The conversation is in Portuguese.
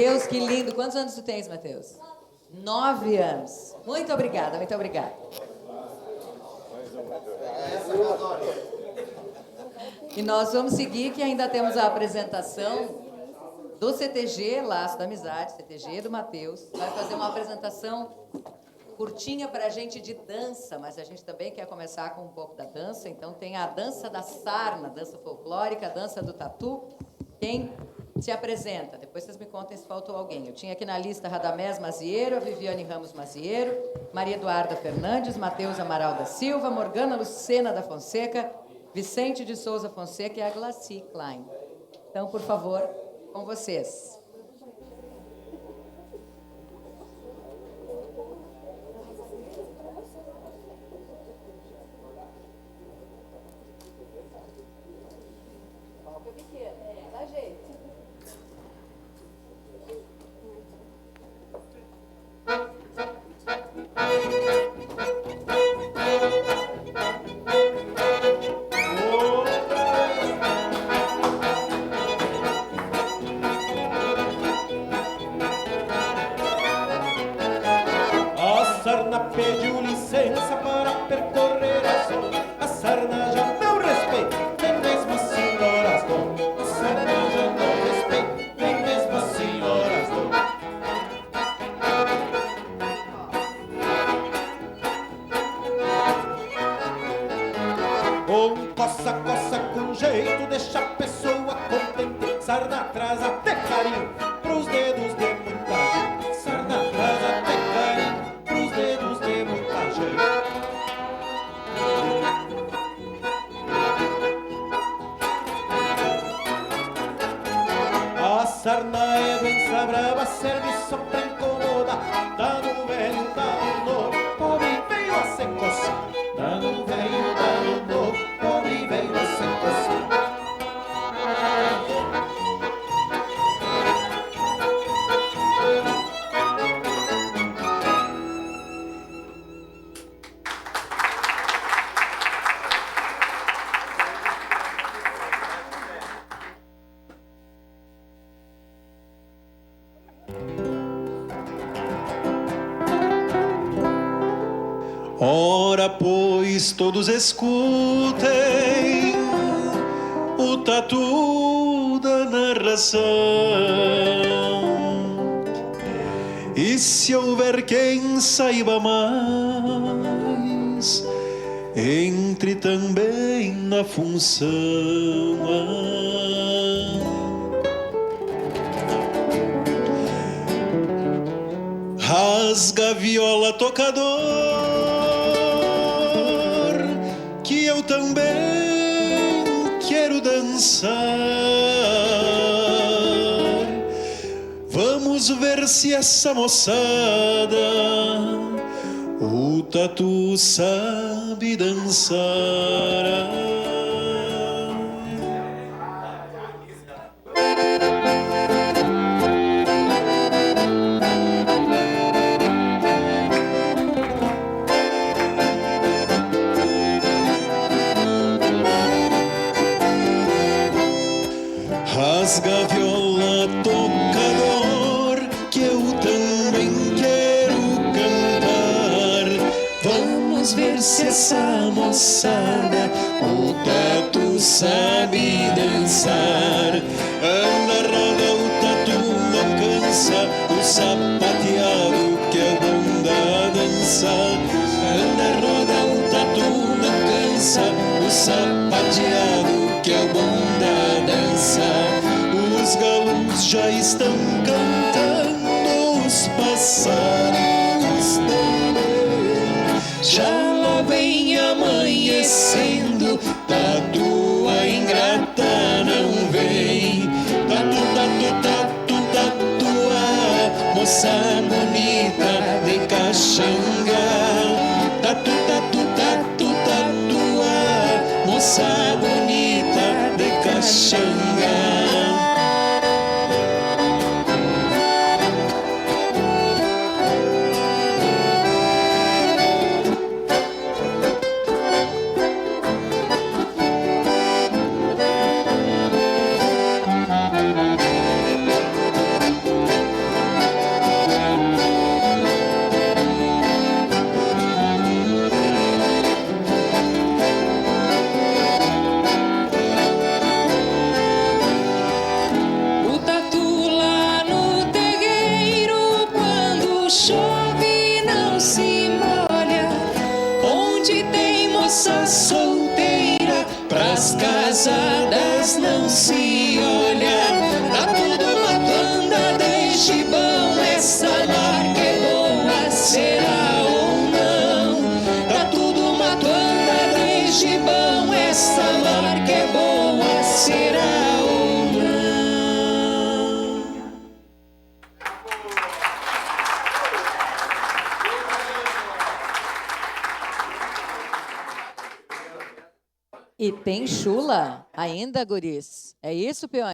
Deus, que lindo. Quantos anos tu tens, Matheus? 9 anos. Muito obrigada, muito obrigada. E nós vamos seguir, que ainda temos a apresentação do CTG, Laço da Amizade, CTG do Matheus. Vai fazer uma apresentação curtinha para a gente de dança, mas a gente também quer começar com um pouco da dança. Então tem a dança da sarna, dança folclórica, a dança do tatu. Quem se apresenta? Depois vocês me contem se faltou alguém. Eu tinha aqui na lista Radamés Maziero, Viviane Ramos Maziero, Maria Eduarda Fernandes, Matheus Amaral da Silva, Morgana Lucena da Fonseca, Vicente de Souza Fonseca e a Glaci Klein. Então, por favor, com vocês. Pediu licença para percorrer a zona. A sarna já não respeita, nem mesmo as senhoras dão. A sarna já não respeita, nem mesmo as senhoras dão. Coça, coça com jeito, deixa a pessoa contente. Sarna traz até carinho pros dedos de muita gente. Sarna traz até carinho pros dedos de muita gente. A sarna é doença brava, serve só pra incomodar. Dá no velho, dá no novo, pobre veio a se coçar. Dá no velho, dá no novo, pobre veio a se coçar. Ora, pois, todos escutem o tatu da narração. E se houver quem saiba mais, entre também na função. Rasga a viola, tocador, que eu também quero dançar. Vamos ver se essa moçada o tatu sabe dançar. Rasga a viola, tocador, que eu também quero cantar. Vamos ver se essa moçada o tatu sabe dançar. Anda, roda, o tatu não cansa, o sapateado que é bom da dança. Anda, roda, o tatu não cansa, o sapateado que é bom da dança. Os galos já estão cantando, os passarinhos também. Já lá vem amanhecendo, tatua ingrata não vem. Tatu, tatu, tatu, tatua, moça bonita de Caxanga. Tatu, tatu, tatu, tatua, moça bonita de Caxanga. chove não se molha, onde tem moça solteira, pras casadas não se olha. Tá tudo uma banda de gibão, essa marca é boa, será ou não? Tá tudo uma banda de gibão, essa marca é boa, será ou não? E tem chula ainda, guris? É isso, peões?